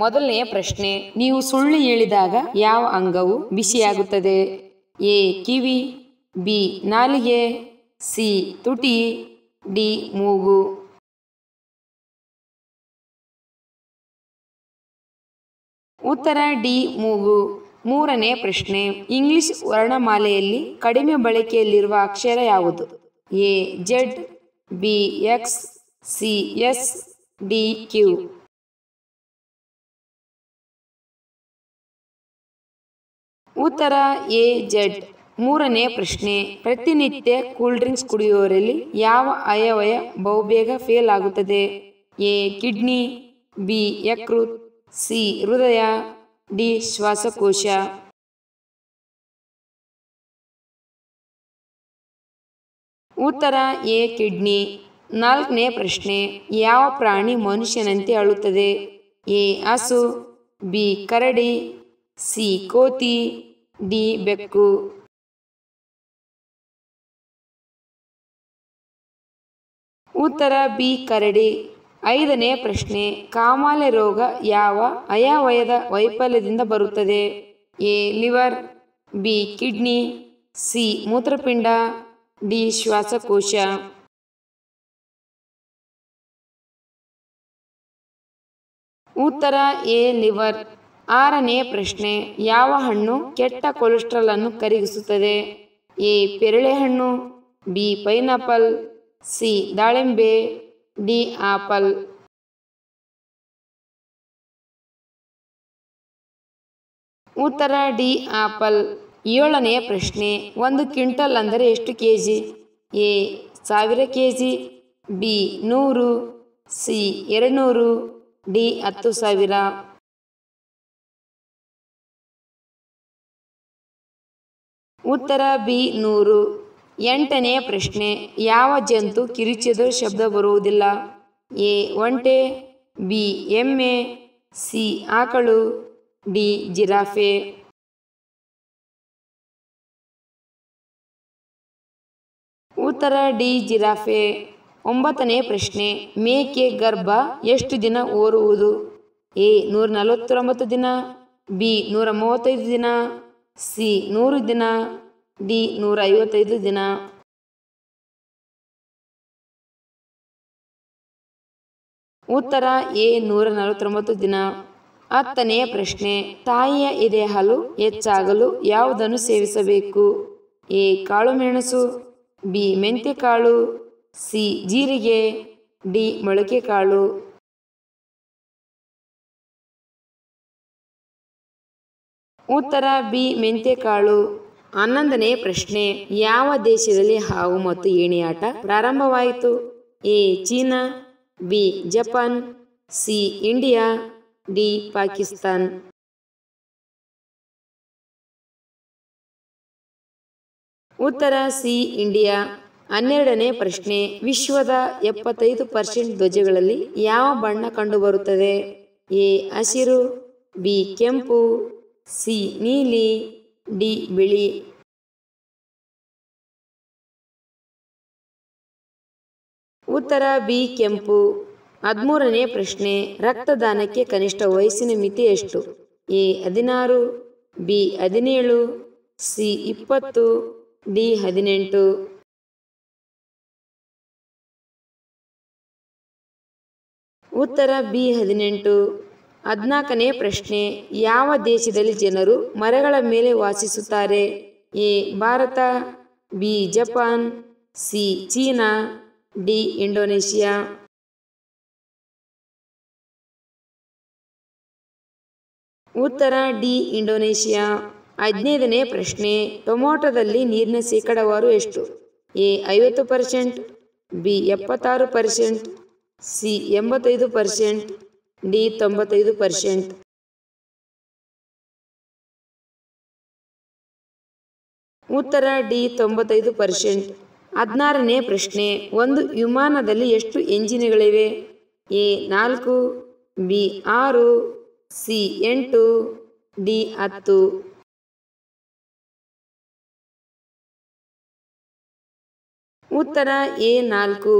ಮೊದಲನೆಯ ಪ್ರಶ್ನೆ, ನೀವು ಸುಳ್ಳು ಹೇಳಿದಾಗ ಯಾವ ಅಂಗವು ಬಿಸಿಯಾಗುತ್ತದೆ? ಎ ಕಿವಿ, ಬಿ ನಾಲಿಗೆ, ಸಿ ತುಟಿ, ಡಿ ಮೂಗು. ಉತ್ತರ ಡಿ ಮೂಗು. ಮೂರನೇ ಪ್ರಶ್ನೆ, ಇಂಗ್ಲಿಷ್ ವರ್ಣಮಾಲೆಯಲ್ಲಿ ಕಡಿಮೆ ಬಳಕೆಯಲ್ಲಿರುವ ಅಕ್ಷರ ಯಾವುದು? A Z, B X, C S, D Q. ಉತ್ತರ ಎ ಜೆಡ್. ಮೂರನೇ ಪ್ರಶ್ನೆ, ಪ್ರತಿನಿತ್ಯ ಕೂಲ್ ಡ್ರಿಂಕ್ಸ್ ಕುಡಿಯುವವರಲ್ಲಿ ಯಾವ ಅವಯವ ಬಹುಬೇಗ ಫೇಲ್ ಆಗುತ್ತದೆ? ಎ ಕಿಡ್ನಿ, ಬಿ ಯಕೃತ್, ಸಿ ಹೃದಯ, ಡಿ ಶ್ವಾಸಕೋಶ. ಉತ್ತರ ಎ ಕಿಡ್ನಿ. ನಾಲ್ಕನೇ ಪ್ರಶ್ನೆ, ಯಾವ ಪ್ರಾಣಿ ಮನುಷ್ಯನಂತೆ ಅಳುತ್ತದೆ? ಎ ಹಸು, ಬಿ ಕರಡಿ, ಸಿ ಕೋತಿ, ಡಿ ಬೆಕ್ಕು. ಉತ್ತರ ಬಿ ಕರಡಿ. ಐದನೇ ಪ್ರಶ್ನೆ, ಕಾಮಾಲೆ ರೋಗ ಯಾವ ಅವಯವದ ವೈಫಲ್ಯದಿಂದ ಬರುತ್ತದೆ? A liver, B kidney, C ಮೂತ್ರಪಿಂಡ, ಡಿ ಶ್ವಾಸಕೋಶ. ಉತ್ತರ ಎ ಲಿವರ್. ಆರನೇ ಪ್ರಶ್ನೆ, ಯಾವ ಹಣ್ಣು ಕೆಟ್ಟ ಕೊಲೆಸ್ಟ್ರಾಲ್ ಅನ್ನು ಕರಗಿಸುತ್ತದೆ? ಎ ಪೇರಳೆಹಣ್ಣು, ಬಿ ಪೈನಾಪಲ್, ಸಿ ದಾಳಿಂಬೆ, ಡಿ ಆಪಲ್. ಉತ್ತರ ಡಿ ಆಪಲ್. ಏಳನೇ ಪ್ರಶ್ನೆ, 1 ಕ್ವಿಂಟಲ್ ಅಂದರೆ ಎಷ್ಟು KG? A 1000 KG, B 100, C 200, D 10,000. ಉತ್ತರ ಬಿ 100. ಎಂಟನೇ ಪ್ರಶ್ನೆ, ಯಾವ ಜಂತು ಕಿರುಚಿದರೂ ಶಬ್ದ ಬರುವುದಿಲ್ಲ? ಎ ಒಂಟೆ, ಬಿ ಎಮ್ಮೆ, ಸಿ ಆಕಳು, ಡಿ ಜಿರಾಫೆ. ಉತ್ತರ ಡಿ ಜಿರಾಫೆ. ಒಂಬತ್ತನೇ ಪ್ರಶ್ನೆ, ಮೇಕೆ ಗರ್ಭ ಎಷ್ಟು ದಿನ ಹೊರುವುದು? ಎ 149 ದಿನ, ಬಿ 135 ದಿನ, ಸಿ 100 ದಿನ, ಡಿ 155 ದಿನ. ಉತ್ತರ ಎ 149 ದಿನ. ಹತ್ತನೇ ಪ್ರಶ್ನೆ, ತಾಯಿಯ ಎದೆ ಹಾಲು ಹೆಚ್ಚಾಗಲು ಯಾವುದನ್ನು ಸೇವಿಸಬೇಕು? ಎ ಕಾಳುಮೆಣಸು, ಬಿ ಮೆಂತ್ಯಕಾಳು, ಸಿ ಜೀರಿಗೆ, ಡಿ ಮೊಳಕೆ ಕಾಳು. ಉತ್ತರ ಬಿ ಮೆಂತ್ಯಕಾಳು. ಹನ್ನೊಂದನೇ ಪ್ರಶ್ನೆ, ಯಾವ ದೇಶದಲ್ಲಿ ಹಾವು ಮತ್ತು ಏಣಿ ಆಟ ಪ್ರಾರಂಭವಾಯಿತು? A China, B Japan, C India, D Pakistan. ಉತ್ತರ ಸಿ ಇಂಡಿಯಾ. ಹನ್ನೆರಡನೇ ಪ್ರಶ್ನೆ, ವಿಶ್ವದ 75% ಧ್ವಜಗಳಲ್ಲಿ ಯಾವ ಬಣ್ಣ ಕಂಡುಬರುತ್ತದೆ? ಎ ಹಸಿರು, ಬಿ ಕೆಂಪು, ಸಿ ನೀಲಿ, ಡಿ ಬಿಳಿ. ಉತ್ತರ ಬಿ ಕೆಂಪು. 13ನೇ ಪ್ರಶ್ನೆ, ರಕ್ತದಾನಕ್ಕೆ ಕನಿಷ್ಠ ವಯಸ್ಸಿನ ಮಿತಿ ಎಷ್ಟು? A 16, B 17, C 20, D 18. ಉತ್ತರ ಬಿ 18. 14ನೇ ಪ್ರಶ್ನೆ, ಯಾವ ದೇಶದಲ್ಲಿ ಜನರು ಮರಗಳ ಮೇಲೆ ವಾಸಿಸುತ್ತಾರೆ? A Bharat, B Japan, C China, D Indonesia. ಉತ್ತರ ಡಿ ಇಂಡೋನೇಷಿಯಾ. 15ನೇ ಪ್ರಶ್ನೆ, ಟೊಮೆಟೊದಲ್ಲಿ ನೀರಿನ ಶೇಕಡಾವಾರು ಎಷ್ಟು? A 50%, B 76%, C 85%, D 95%. ಉತ್ತರ ಡಿ 95%. 16ನೇ ಪ್ರಶ್ನೆ, ಒಂದು ವಿಮಾನದಲ್ಲಿ ಎಷ್ಟು ಎಂಜಿನ್ಗಳಿವೆ? A 4, B 6, C 8, D 10. ಉತ್ತರ ಎ 4.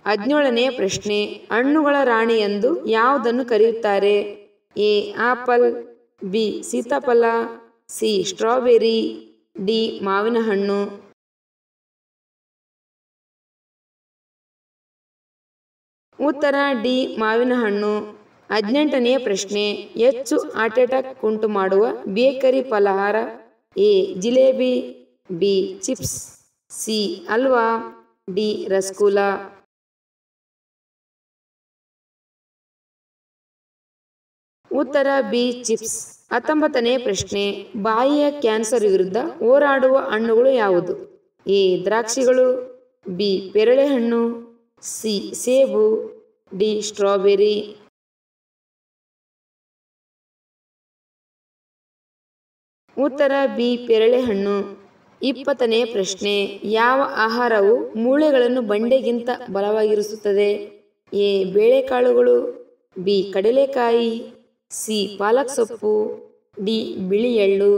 17ನೇ ಪ್ರಶ್ನೆ, ಹಣ್ಣುಗಳ ರಾಣಿ ಎಂದು ಯಾವುದನ್ನು ಕರೆಯುತ್ತಾರೆ? ಎ ಆಪಲ್, ಬಿ ಸೀತಾಫಲ, ಸಿ ಸ್ಟ್ರಾಬೆರಿ, ಡಿ ಮಾವಿನ ಹಣ್ಣು. ಉತ್ತರ ಡಿ ಮಾವಿನ ಹಣ್ಣು. 18ನೆಯ ಪ್ರಶ್ನೆ, ಹೆಚ್ಚು ಹಾರ್ಟ್ ಅಟ್ಯಾಕ್ ಉಂಟು ಮಾಡುವ ಬೇಕರಿ ಫಲಹಾರ? A jalebi, B chips, C halwa, D rasgulla. ಉತ್ತರ ಬಿ ಚಿಪ್ಸ್. 19ನೇ ಪ್ರಶ್ನೆ, ಬಾಯಿಯ ಕ್ಯಾನ್ಸರ್ ವಿರುದ್ಧ ಹೋರಾಡುವ ಹಣ್ಣುಗಳು ಯಾವುದು? ಎ ದ್ರಾಕ್ಷಿಗಳು, ಬಿ ಪೇರಳೆಹಣ್ಣು, ಸಿ ಸೇಬು, ಡಿ ಸ್ಟ್ರಾಬೆರಿ. ಉತ್ತರ ಬಿ ಪೇರಳೆಹಣ್ಣು. 20ನೇ ಪ್ರಶ್ನೆ, ಯಾವ ಆಹಾರವು ಮೂಳೆಗಳನ್ನು ಬಂಡೆಗಿಂತ ಬಲವಾಗಿರಿಸುತ್ತದೆ? ಎ ಬೇಳೆಕಾಳುಗಳು, ಬಿ ಕಡಲೆಕಾಯಿ, ಸಿ ಪಾಲಕ್ ಸೊಪ್ಪು, ಡಿ ಬಿಳಿ ಎಳ್ಳು.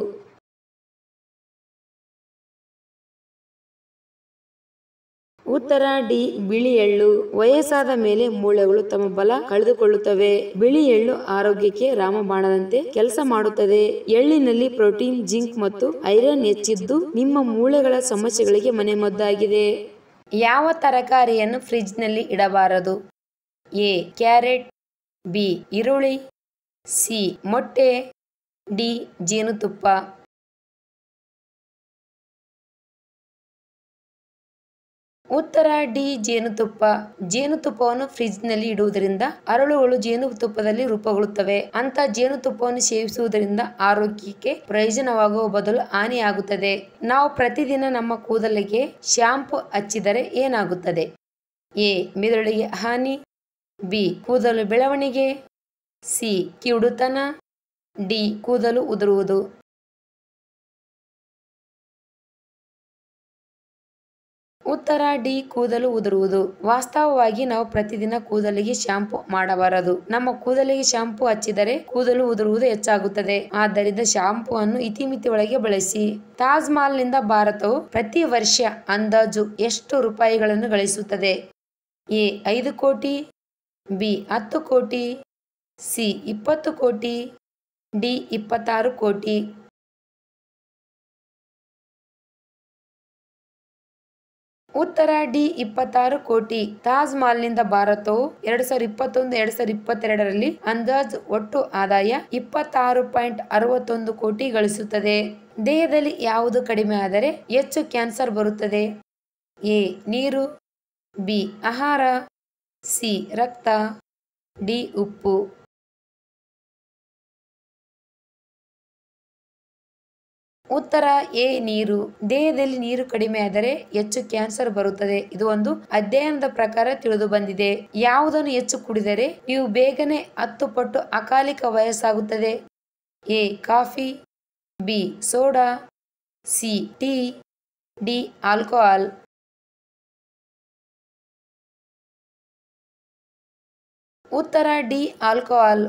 ಉತ್ತರ ಡಿ ಬಿಳಿ ಎಳ್ಳು. ವಯಸ್ಸಾದ ಮೇಲೆ ಮೂಳೆಗಳು ತಮ್ಮ ಬಲ ಕಳೆದುಕೊಳ್ಳುತ್ತವೆ. ಬಿಳಿ ಎಳ್ಳು ಆರೋಗ್ಯಕ್ಕೆ ರಾಮಬಾಣದಂತೆ ಕೆಲಸ ಮಾಡುತ್ತದೆ. ಎಳ್ಳಿನಲ್ಲಿ ಪ್ರೋಟೀನ್, ಜಿಂಕ್ ಮತ್ತು ಐರನ್ ಹೆಚ್ಚಿದ್ದು ನಿಮ್ಮ ಮೂಳೆಗಳ ಸಮಸ್ಯೆಗಳಿಗೆ ಮನೆಮದ್ದಾಗಿದೆ. ಯಾವ ತರಕಾರಿಯನ್ನು ಫ್ರಿಡ್ಜ್ನಲ್ಲಿ ಇಡಬಾರದು? ಎ ಕ್ಯಾರೆಟ್, ಬಿ ಈರುಳ್ಳಿ, ಸಿ ಮೊಟ್ಟೆ, ಡಿ ಜೇನುತುಪ್ಪ. ಉತ್ತರ ಡಿ ಜೇನುತುಪ್ಪ. ಜೇನುತುಪ್ಪವನ್ನು ಫ್ರಿಡ್ಜ್ನಲ್ಲಿ ಇಡುವುದರಿಂದ ಅರಳುಗಳು ಜೇನುತುಪ್ಪದಲ್ಲಿ ರೂಪುಗೊಳ್ಳುತ್ತವೆ. ಅಂತ ಜೇನುತುಪ್ಪವನ್ನು ಸೇವಿಸುವುದರಿಂದ ಆರೋಗ್ಯಕ್ಕೆ ಪ್ರಯೋಜನವಾಗುವ ಬದಲು ಹಾನಿಯಾಗುತ್ತದೆ. ನಾವು ಪ್ರತಿದಿನ ನಮ್ಮ ಕೂದಲಿಗೆ ಶಾಂಪು ಹಚ್ಚಿದರೆ ಏನಾಗುತ್ತದೆ? ಎ ಮೆದುಳಿಗೆ ಹಾನಿ, ಬಿ ಕೂದಲು ಬೆಳವಣಿಗೆ, ಸಿ ಕಿವುಡುತನ, ಡಿ ಕೂದಲು ಉದುರುವುದು. ಉತ್ತರ ಡಿ ಕೂದಲು ಉದುರುವುದು. ವಾಸ್ತವವಾಗಿ ನಾವು ಪ್ರತಿದಿನ ಕೂದಲಿಗೆ ಶಾಂಪು ಮಾಡಬಾರದು. ನಮ್ಮ ಕೂದಲಿಗೆ ಶಾಂಪು ಹಚ್ಚಿದರೆ ಕೂದಲು ಉದುರುವುದು ಹೆಚ್ಚಾಗುತ್ತದೆ. ಆದ್ದರಿಂದ ಶಾಂಪು ಅನ್ನು ಇತಿಮಿತಿ ಒಳಗೆ ಬಳಸಿ. ತಾಜ್ ಮಹಲ್ ನಿಂದ ಭಾರತವು ಪ್ರತಿ ವರ್ಷ ಅಂದಾಜು ಎಷ್ಟು ರೂಪಾಯಿಗಳನ್ನು ಗಳಿಸುತ್ತದೆ? ಎ 5 ಕೋಟಿ, ಬಿ 10 ಕೋಟಿ, ಸಿ 20 ಕೋಟಿ, ಡಿ 26 ಕೋಟಿ. ಉತ್ತರ ಡಿ 26 ಕೋಟಿ. ತಾಜ್ ಮಹಲ್ ನಿಂದ ಭಾರತವು 2021-2022ರಲ್ಲಿ ಅಂದಾಜು ಒಟ್ಟು ಆದಾಯ 26.61 ಕೋಟಿ ಗಳಿಸುತ್ತದೆ. ದೇಹದಲ್ಲಿ ಯಾವುದು ಕಡಿಮೆ ಆದರೆ ಹೆಚ್ಚು ಕ್ಯಾನ್ಸರ್ ಬರುತ್ತದೆ? ಎ ನೀರು, ಬಿ ಆಹಾರ, ಸಿ ರಕ್ತ, ಡಿ ಉಪ್ಪು. ಉತ್ತರ ಎ ನೀರು. ದೇಹದಲ್ಲಿ ನೀರು ಕಡಿಮೆ ಆದರೆ ಹೆಚ್ಚು ಕ್ಯಾನ್ಸರ್ ಬರುತ್ತದೆ. ಇದು ಒಂದು ಅಧ್ಯಯನದ ಪ್ರಕಾರ ತಿಳಿದು ಬಂದಿದೆ. ಯಾವುದನ್ನು ಹೆಚ್ಚು ಕುಡಿದರೆ ನೀವು ಬೇಗನೆ 10 ಪಟ್ಟು ಅಕಾಲಿಕ ವಯಸ್ಸಾಗುತ್ತದೆ? A coffee, B soda, C tea, D alcohol. ಉತ್ತರ ಡಿ ಆಲ್ಕೋಹಾಲ್.